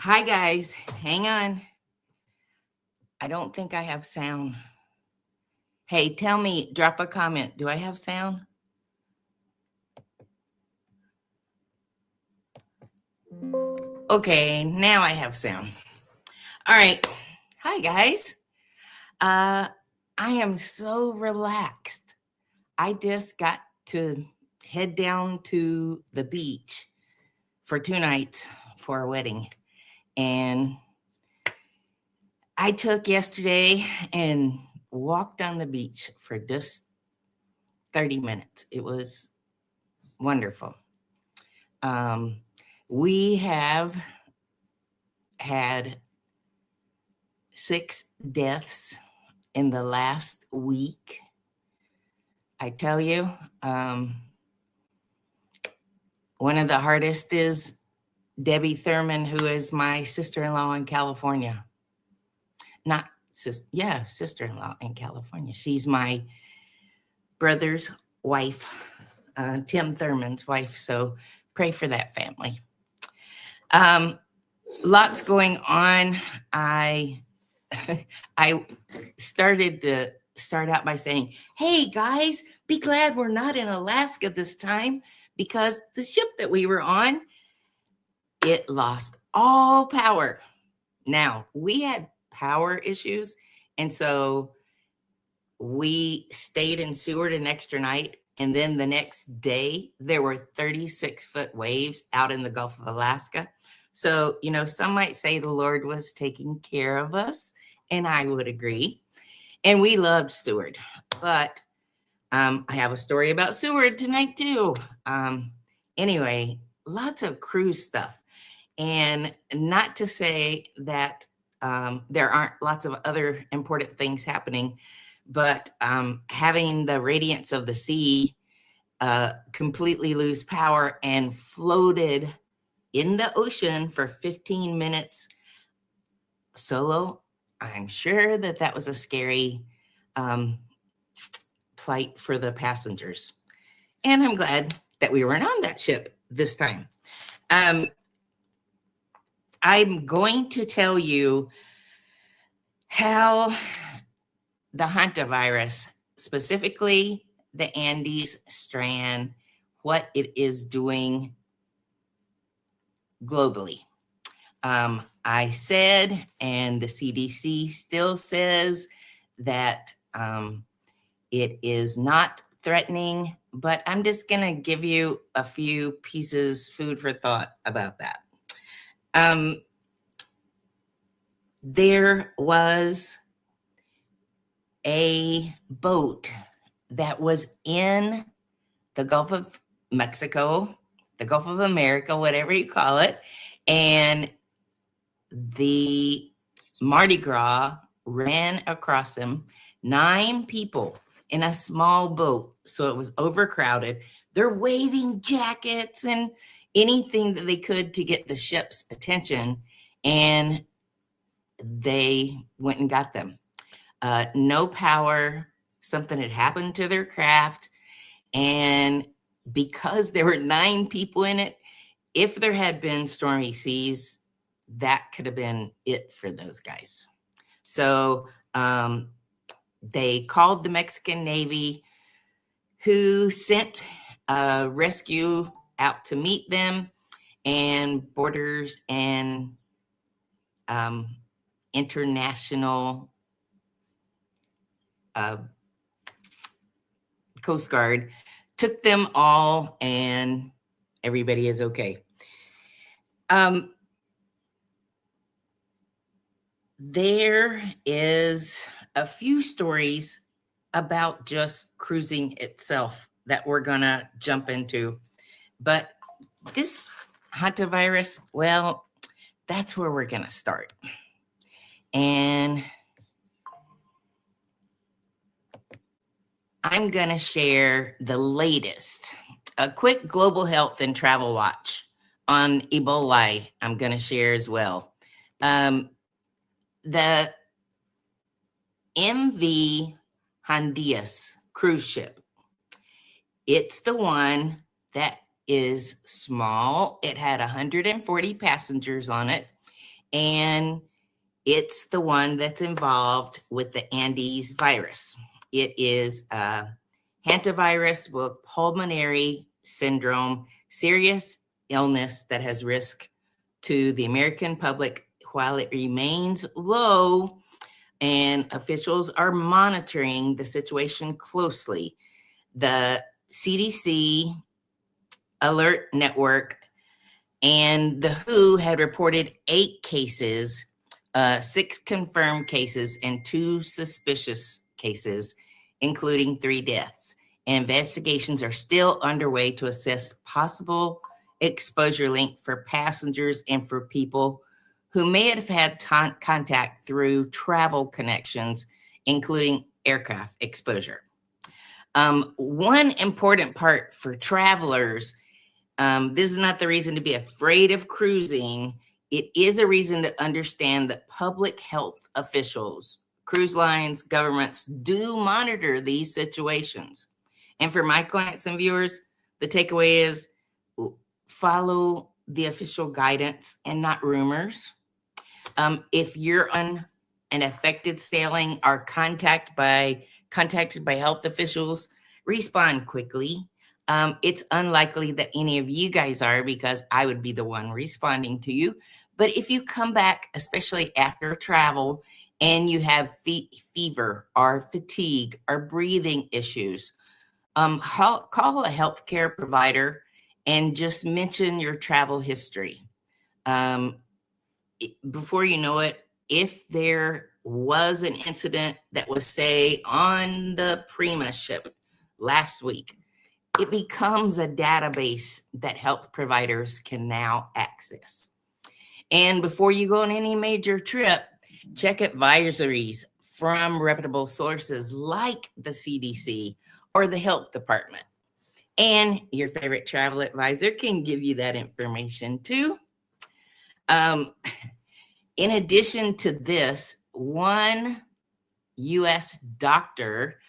Hi, guys. Hang on. I don't think I have sound. Hey, tell me, drop a comment. Do I have sound? Okay, now I have sound. All right. Hi, guys. I am so relaxed. I just got to head down to the beach for 2 nights for a wedding. And I took yesterday and walked on the beach for just 30 minutes. It was wonderful. We have had 6 deaths in the last week. I tell you, one of the hardest is Debbie Thurman, who is my sister-in-law in California. Sister-in-law in California. She's my brother's wife, Tim Thurman's wife. So pray for that family. Lots going on. I start out by saying, hey guys, be glad we're not in Alaska this time, because the ship that we were on, it lost all power. Now, we had power issues, and so we stayed in Seward an extra night, and then the next day there were 36-foot waves out in the Gulf of Alaska. So, some might say the Lord was taking care of us, and I would agree. And we loved Seward. But I have a story about Seward tonight, too. Anyway, lots of cruise stuff. And not to say that there aren't lots of other important things happening, but having the radiance of the sea completely lose power and floated in the ocean for 15 minutes solo, I'm sure that was a scary plight for the passengers. And I'm glad that we weren't on that ship this time. I'm going to tell you how the Hantavirus, specifically the Andes strand, what it is doing globally. I said, and the CDC still says, that it is not threatening, but I'm just going to give you a few pieces, food for thought about that. There was a boat that was in the Gulf of Mexico, the Gulf of America, whatever you call it, and the Mardi Gras ran across him. 9 people in a small boat, so it was overcrowded. They're waving jackets and anything that they could to get the ship's attention, and they went and got them. No power, something had happened to their craft, and because there were 9 people in it, if there had been stormy seas, that could have been it for those guys. So they called the Mexican Navy, who sent a rescue out to meet them, and Borders and International Coast Guard took them all, and everybody is okay. There is a few stories about just cruising itself that we're gonna jump into, but this Hantavirus, well, that's where we're gonna start. And I'm gonna share the latest, a quick global health and travel watch on Ebola. I'm gonna share as well. The MV Handias cruise ship, it's the one that is small. It had 140 passengers on it. and it's the one that's involved with the Andes virus. It is hantavirus with pulmonary syndrome, serious illness that has risk to the American public while it remains low, and officials are monitoring the situation closely. The CDC Alert Network and the WHO had reported 8 cases, 6 confirmed cases, and 2 suspicious cases, including 3 deaths. And investigations are still underway to assess possible exposure link for passengers and for people who may have had contact through travel connections, including aircraft exposure. One important part for travelers, this is not the reason to be afraid of cruising. It is a reason to understand that public health officials, cruise lines, governments do monitor these situations. And for my clients and viewers, the takeaway is follow the official guidance and not rumors. If you're on an affected sailing or contacted by health officials, respond quickly. It's unlikely that any of you guys are, because I would be the one responding to you. But if you come back, especially after travel, and you have fever or fatigue or breathing issues, call a healthcare provider and just mention your travel history. Before you know it, if there was an incident that was, say, on the Prima ship last week, it becomes a database that health providers can now access. And before you go on any major trip, check advisories from reputable sources like the CDC or the health department. And your favorite travel advisor can give you that information too. In addition to this, one U.S. doctor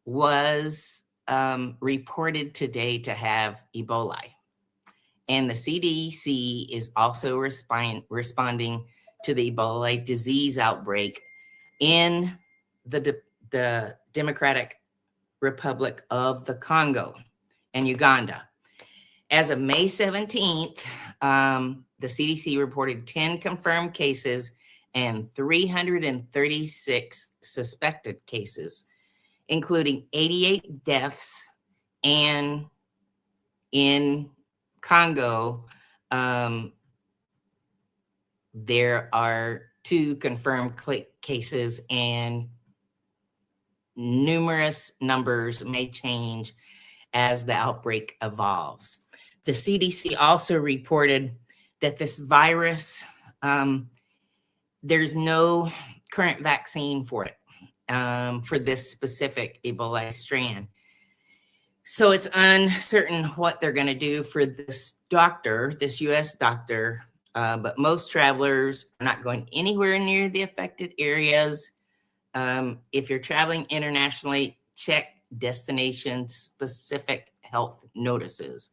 was reported today to have Ebola. And the CDC is also responding to the Ebola disease outbreak in the Democratic Republic of the Congo and Uganda. As of May 17th, the CDC reported 10 confirmed cases and 336 suspected cases, including 88 deaths. And in Congo, there are 2 confirmed cases, and numerous numbers may change as the outbreak evolves. The CDC also reported that this virus, there's no current vaccine for it, for this specific Ebola strand. So it's uncertain what they're going to do for this doctor, this U.S. doctor, but most travelers are not going anywhere near the affected areas. If you're traveling internationally, check destination-specific health notices.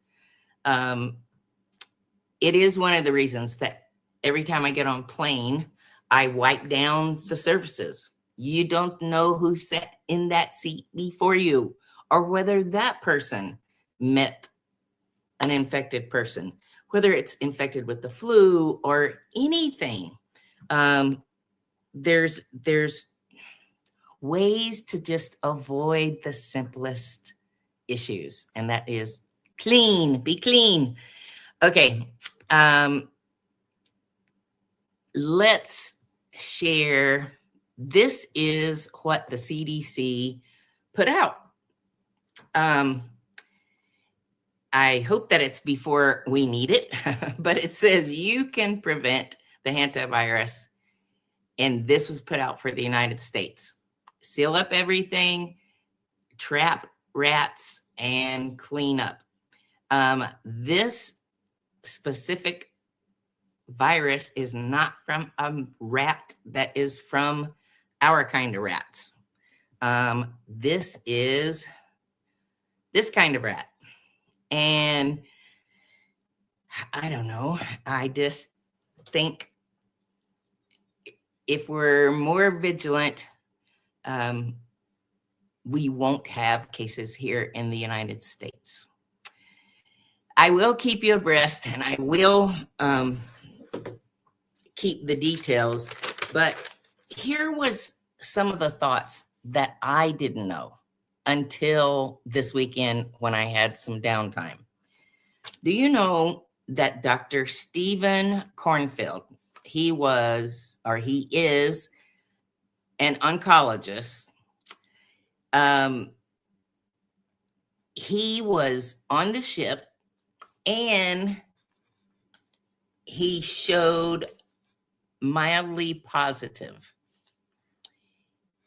It is one of the reasons that every time I get on plane, I wipe down the surfaces. You don't know who sat in that seat before you, or whether that person met an infected person, whether it's infected with the flu or anything. There's ways to just avoid the simplest issues, and that is clean, be clean. Okay, let's share. This is what the CDC put out. I hope that it's before we need it, but it says you can prevent the hantavirus, and this was put out for the United States. Seal up everything, trap rats, and clean up. This specific virus is not from a rat that is from our kind of rats. This is this kind of rat. And I don't know, I just think if we're more vigilant, we won't have cases here in the United States. I will keep you abreast, and I will keep the details, but here was some of the thoughts that I didn't know until this weekend when I had some downtime. Do you know that Dr. Stephen Cornfield, he is an oncologist. He was on the ship and he showed mildly positive.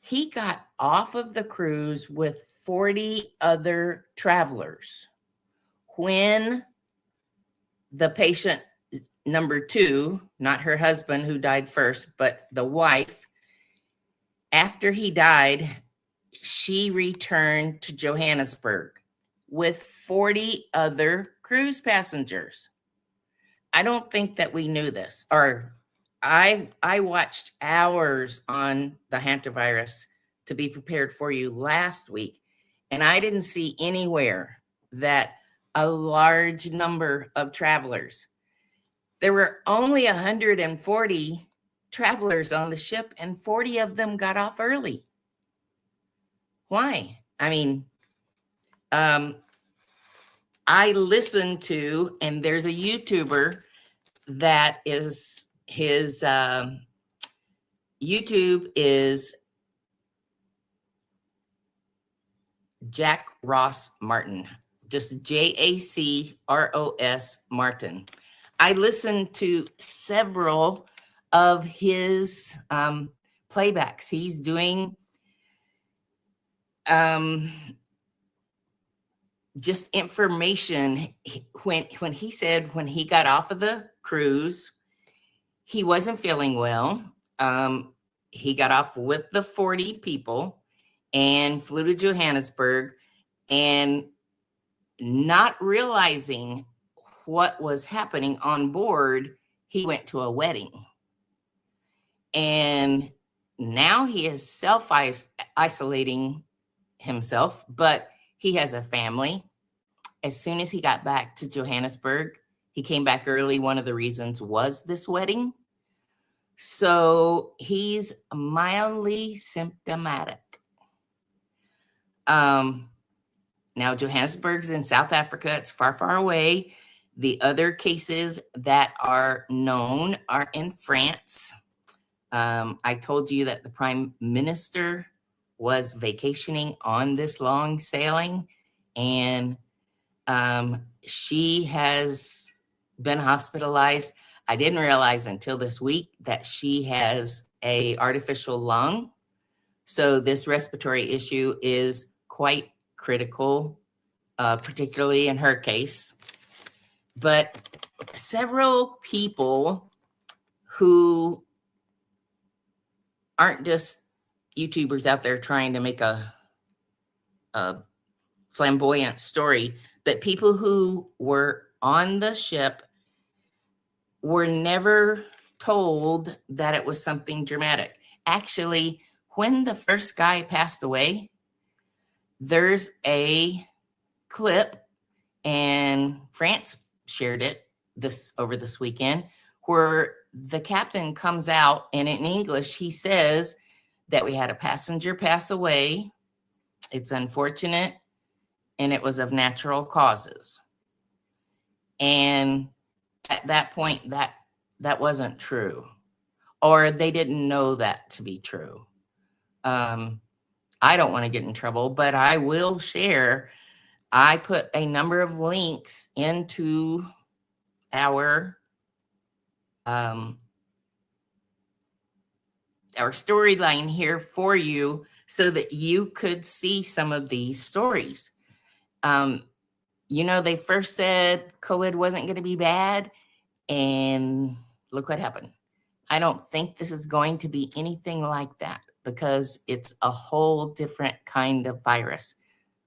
He got off of the cruise with 40 other travelers when the patient number 2, not her husband who died first, but the wife, after he died, she returned to Johannesburg with 40 other cruise passengers. I don't think that we knew this, or I watched hours on the Hantavirus to be prepared for you last week, and I didn't see anywhere that a large number of travelers. There were only 140 travelers on the ship, and 40 of them got off early. Why? I mean, I listened to, and there's a YouTuber that is, his YouTube is Jack Ross Martin, just JACROS Martin. I listened to several of his playbacks. He's doing just information. When he said when he got off of the cruise, he wasn't feeling well. He got off with the 40 people and flew to Johannesburg, and not realizing what was happening on board, he went to a wedding. And now he is self-isolating himself, but he has a family. As soon as he got back to Johannesburg, he came back early. One of the reasons was this wedding. So he's mildly symptomatic. Now Johannesburg's in South Africa. It's far, far away. The other cases that are known are in France. I told you that the Prime Minister was vacationing on this long sailing, and she has been hospitalized. I didn't realize until this week that she has an artificial lung. So this respiratory issue is quite critical, particularly in her case. But several people who aren't just YouTubers out there trying to make a flamboyant story, but people who were on the ship were never told that it was something dramatic. Actually, when the first guy passed away, there's a clip, and France shared it over this weekend, where the captain comes out, and in English, he says that we had a passenger pass away. It's unfortunate, and it was of natural causes. And at that point, that wasn't true, or they didn't know that to be true. I don't want to get in trouble, but I will share. I put a number of links into our storyline here for you so that you could see some of these stories. They first said COVID wasn't going to be bad, and look what happened. I don't think this is going to be anything like that, because it's a whole different kind of virus.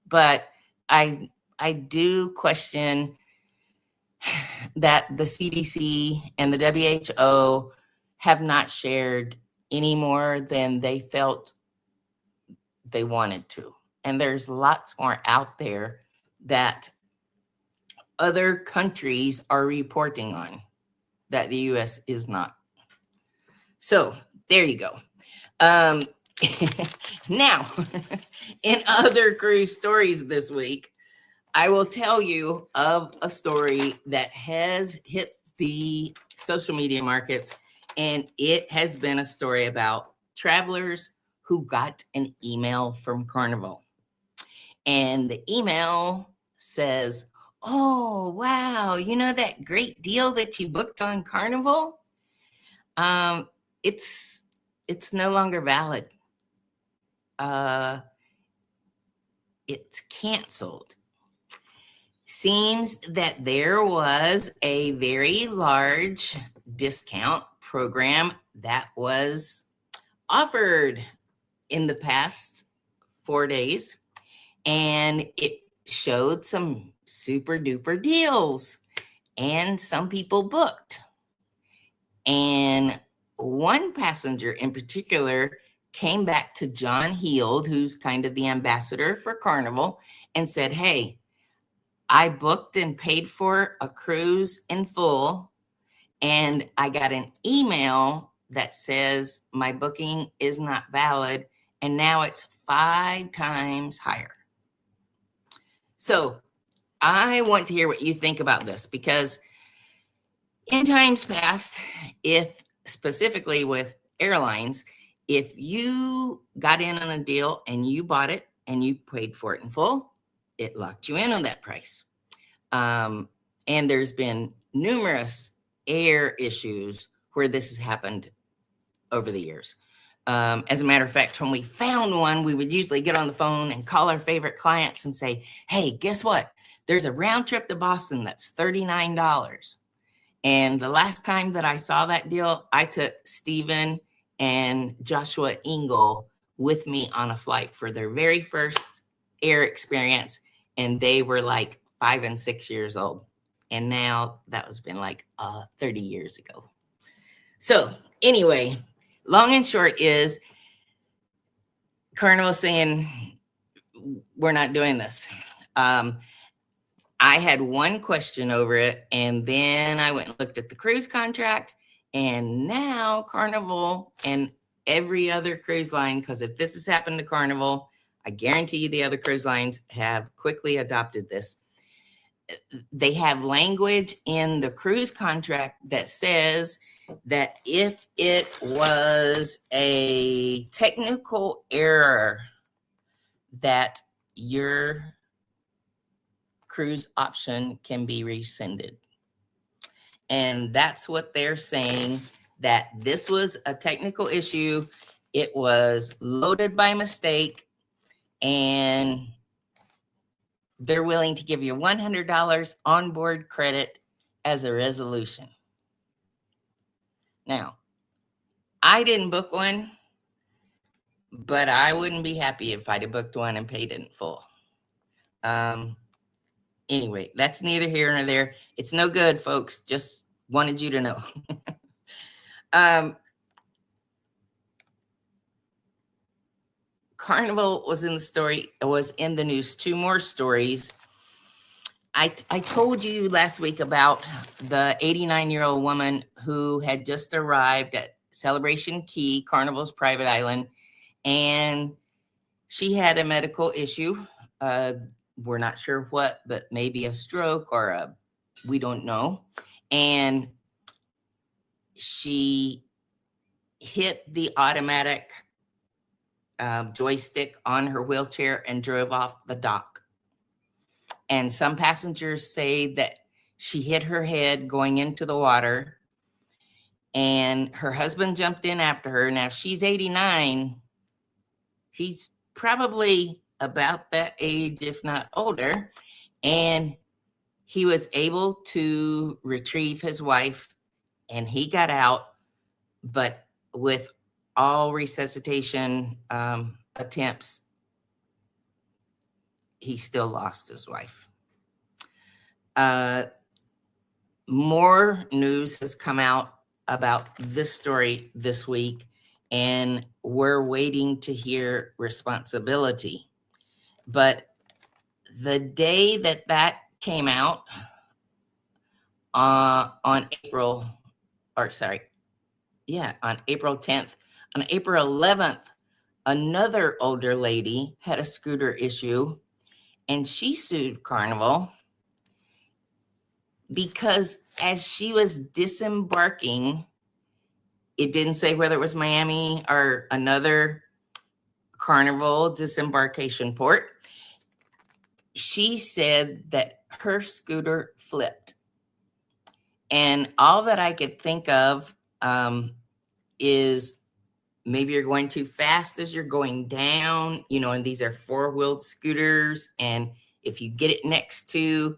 But I do question that the CDC and the WHO have not shared any more than they felt they wanted to. And there's lots more out there that other countries are reporting on that the US is not. So there you go. Now, in other cruise stories this week, I will tell you of a story that has hit the social media markets, and it has been a story about travelers who got an email from Carnival. And the email says, "Oh, wow, you know that great deal that you booked on Carnival? It's no longer valid. It's canceled." Seems that there was a very large discount program that was offered in the past 4 days, and it showed some super duper deals, and some people booked. And one passenger in particular came back to John Heald, who's kind of the ambassador for Carnival, and said, "Hey, I booked and paid for a cruise in full, and I got an email that says my booking is not valid, and now it's 5 times higher." So I want to hear what you think about this, because in times past, if specifically with airlines, if you got in on a deal and you bought it and you paid for it in full, it locked you in on that price. And there's been numerous air issues where this has happened over the years. As a matter of fact, when we found one, we would usually get on the phone and call our favorite clients and say, "Hey, guess what? There's a round trip to Boston that's $39. And the last time that I saw that deal, I took Stephen and Joshua Engel with me on a flight for their very first air experience. And they were like 5 and 6 years old. And now that was been like 30 years ago. So anyway, long and short is Carnival saying, we're not doing this. I had one question over it, and then I went and looked at the cruise contract, and now Carnival and every other cruise line, because if this has happened to Carnival, I guarantee you the other cruise lines have quickly adopted this. They have language in the cruise contract that says that if it was a technical error, that your cruise option can be rescinded. And that's what they're saying, that this was a technical issue. It was loaded by mistake, and they're willing to give you $100 onboard credit as a resolution. Now, I didn't book one, but I wouldn't be happy if I'd have booked one and paid it in full. Anyway, that's neither here nor there. It's no good, folks. Just wanted you to know. Carnival was in the story, was in the news. 2 more stories. I told you last week about the 89-year-old woman who had just arrived at Celebration Key, Carnival's private island, and she had a medical issue. We're not sure what, but maybe a stroke or we don't know. And she hit the automatic joystick on her wheelchair and drove off the dock. And some passengers say that she hit her head going into the water, and her husband jumped in after her. Now, she's 89. He's probably about that age, if not older. And he was able to retrieve his wife, and he got out, but with all resuscitation attempts, he still lost his wife. More news has come out about this story this week, and we're waiting to hear responsibility. But the day that came out, on April 10th, on April 11th, another older lady had a scooter issue, and she sued Carnival because as she was disembarking, it didn't say whether it was Miami or another Carnival disembarkation port. She said that her scooter flipped. And all that I could think of is maybe you're going too fast as you're going down, and these are four-wheeled scooters. And if you get it next to,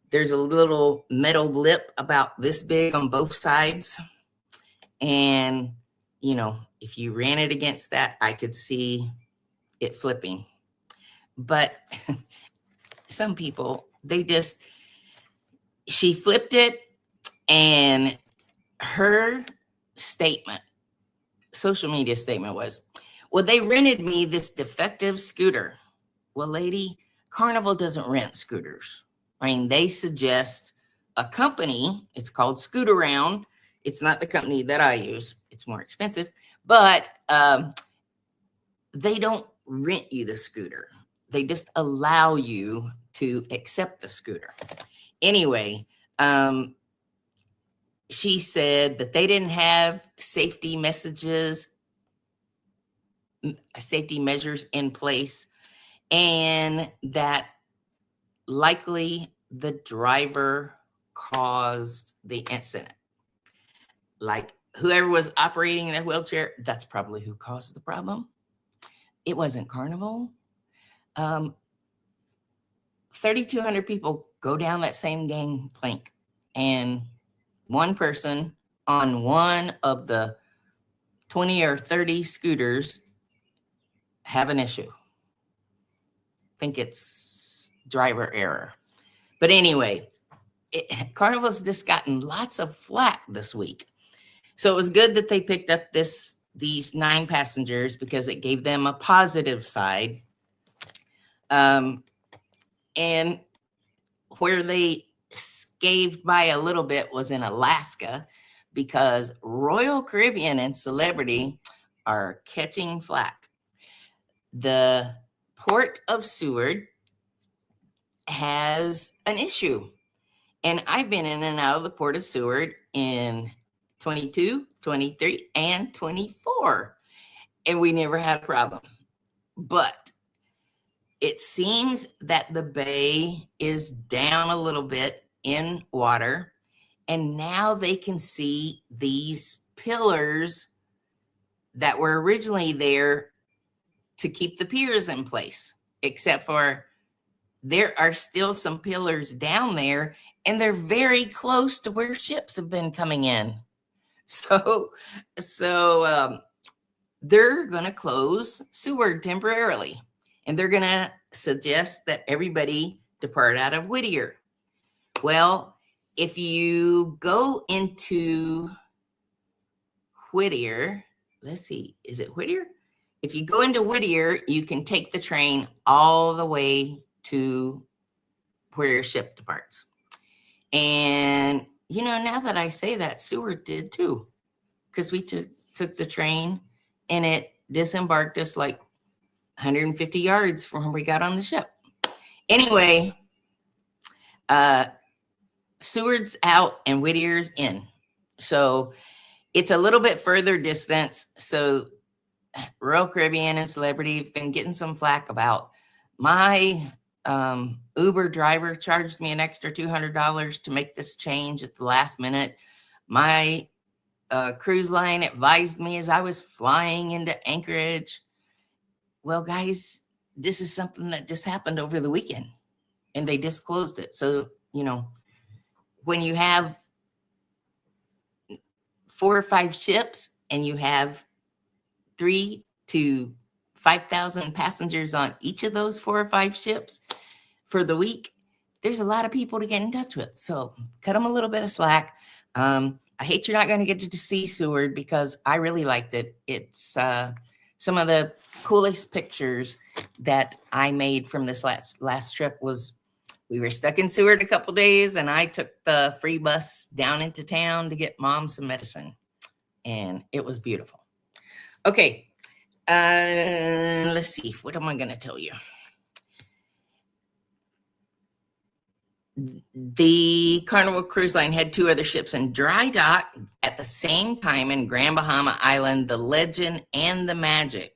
there's a little metal lip about this big on both sides. And, if you ran it against that, I could see it flipping. But some people, she flipped it, and her social media statement was, well, they rented me this defective scooter. Well, lady, Carnival doesn't rent scooters. I mean, they suggest a company. It's called Scoot Around. It's not the company that I use. It's more expensive, but they don't rent you the scooter. They just allow you to accept the scooter. Anyway, she said that they didn't have safety measures in place, and that likely the driver caused the incident. Like whoever was operating that wheelchair, that's probably who caused the problem. It wasn't Carnival. 3,200 people go down that same gangplank, and one person on one of the 20 or 30 scooters have an issue. I think it's driver error. But anyway, Carnival's just gotten lots of flack this week. So it was good that they picked up these 9 passengers because it gave them a positive side. And where they scathed by a little bit was in Alaska, because Royal Caribbean and Celebrity are catching flack. The Port of Seward has an issue. And I've been in and out of the Port of Seward in 22, 23, and 24. And we never had a problem. But it seems that the bay is down a little bit in water. And now they can see these pillars that were originally there to keep the piers in place, except for there are still some pillars down there, and they're very close to where ships have been coming in. So they're going to close Seward temporarily, and they're going to suggest that everybody depart out of Whittier. Well, if you go into Whittier, let's see, is it Whittier? If you go into Whittier, you can take the train all the way to where your ship departs. And, now that I say that, Seward did too, because we took the train and it disembarked us like 150 yards from where we got on the ship. Anyway, Seward's out and Whittier's in. So it's a little bit further distance. So Royal Caribbean and Celebrity have been getting some flack about my Uber driver charged me an extra $200 to make this change at the last minute. My cruise line advised me as I was flying into Anchorage. Well, guys, this is something that just happened over the weekend, and they disclosed it. So, when you have 4 or 5 ships and you have 3,000 to 5,000 passengers on each of those 4 or 5 ships for the week, there's a lot of people to get in touch with. So cut them a little bit of slack. I hate you're not going to get to see Seward because I really liked it. It's some of the coolest pictures that I made from this last trip was we were stuck in Seward a couple days, and I took the free bus down into town to get Mom some medicine, and it was beautiful. Okay, let's see. What am I going to tell you? The Carnival Cruise Line had 2 other ships in dry dock at the same time in Grand Bahama Island, the Legend and the Magic.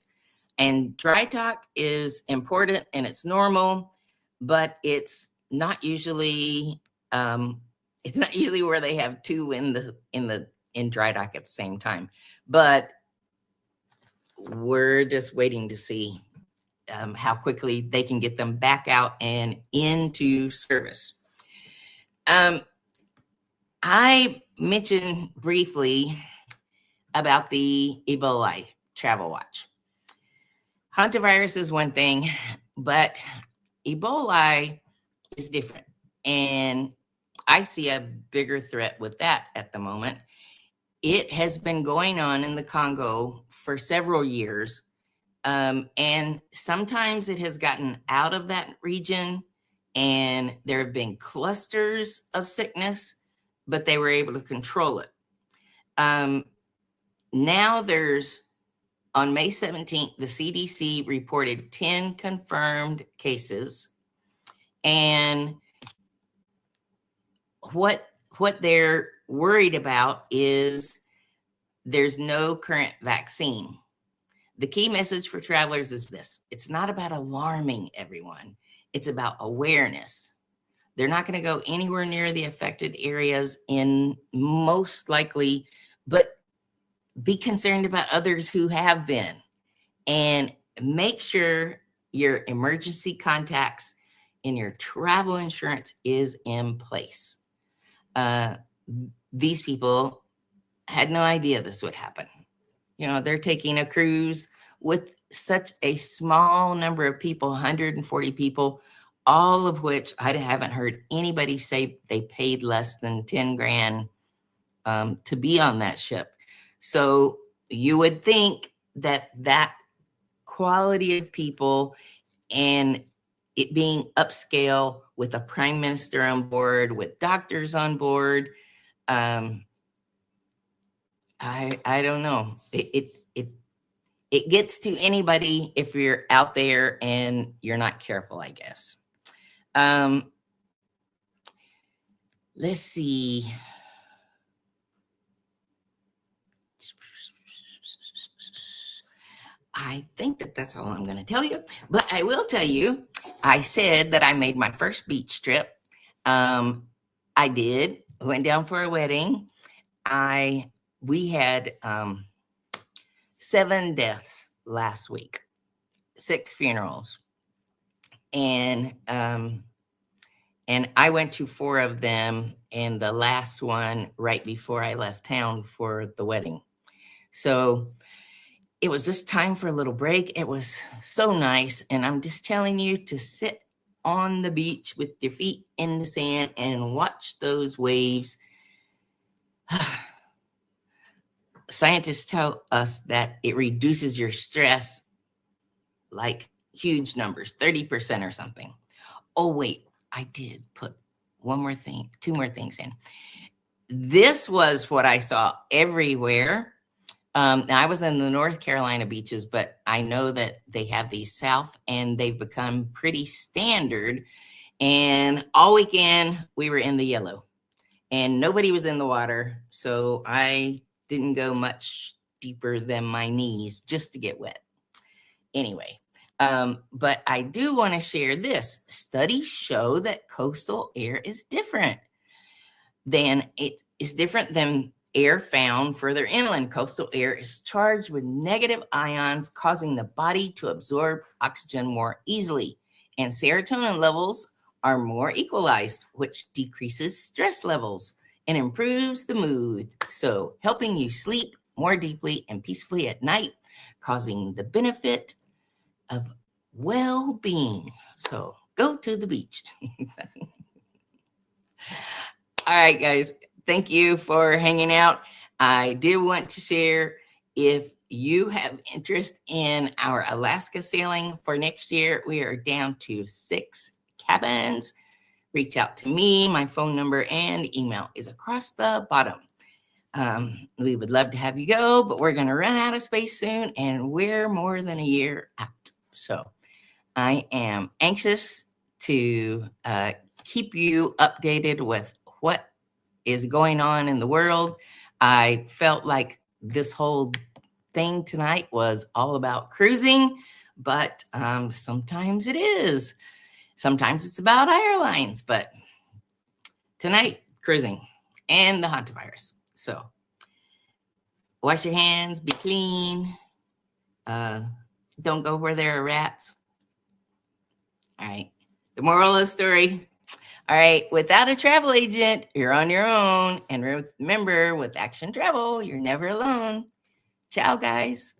And dry dock is important and it's normal, but it's not usually where they have 2 in dry dock at the same time. But we're just waiting to see how quickly they can get them back out and into service. I mentioned briefly about the Ebola travel watch. Hantavirus is one thing, but Ebola is different. And I see a bigger threat with that at the moment. It has been going on in the Congo for several years. And sometimes it has gotten out of that region and there have been clusters of sickness, but they were able to control it. Now on May 17th, the CDC reported 10 confirmed cases. And what they're worried about is there's no current vaccine. The key message for travelers is this: it's not about alarming everyone. It's about awareness. They're not going to go anywhere near the affected areas in most likely, but be concerned about others who have been, and make sure your emergency contacts and your travel insurance is in place. These people had no idea this would happen. You know, they're taking a cruise with such a small number of people, 140 people, all of which I haven't heard anybody say they paid less than 10 grand to be on that ship. So you would think that quality of people and it being upscale with a prime minister on board, with doctors on board, I don't know. It gets to anybody if you're out there and you're not careful, I guess. Let's see. I think that's all I'm going to tell you, but I will tell you, I said that I made my first beach trip. I did. Went down for a wedding. We had 7 deaths last week, 6 funerals, and I went to 4 of them, and the last one right before I left town for the wedding. So it was just time for a little break. It was so nice, and I'm just telling you to sit on the beach with your feet in the sand and watch those waves. Scientists tell us that it reduces your stress like huge numbers, 30% or something. Oh, wait, I did put 2 more things in. This was what I saw everywhere. Now I was in the North Carolina beaches, but I know that they have these south and they've become pretty standard. And all weekend we were in the yellow and nobody was in the water. So I didn't go much deeper than my knees just to get wet. Anyway, but I do want to share this. Studies show that coastal air is different than air found further inland. Coastal air is charged with negative ions, causing the body to absorb oxygen more easily. And serotonin levels are more equalized, which decreases stress levels and improves the mood. So helping you sleep more deeply and peacefully at night, causing the benefit of well-being. So go to the beach. All right, guys. Thank you for hanging out. I do want to share, if you have interest in our Alaska sailing for next year, we are down to 6 cabins. Reach out to me. My phone number and email is across the bottom. We would love to have you go, but we're going to run out of space soon, and we're more than a year out. So I am anxious to keep you updated with what is going on in the world. I felt like this whole thing tonight was all about cruising, but sometimes it is. Sometimes it's about airlines, but tonight, cruising and the hantavirus. So wash your hands, be clean. Don't go where there are rats. All right. The moral of the story. All right. Without a travel agent, you're on your own. And remember, with Action Travel, you're never alone. Ciao, guys.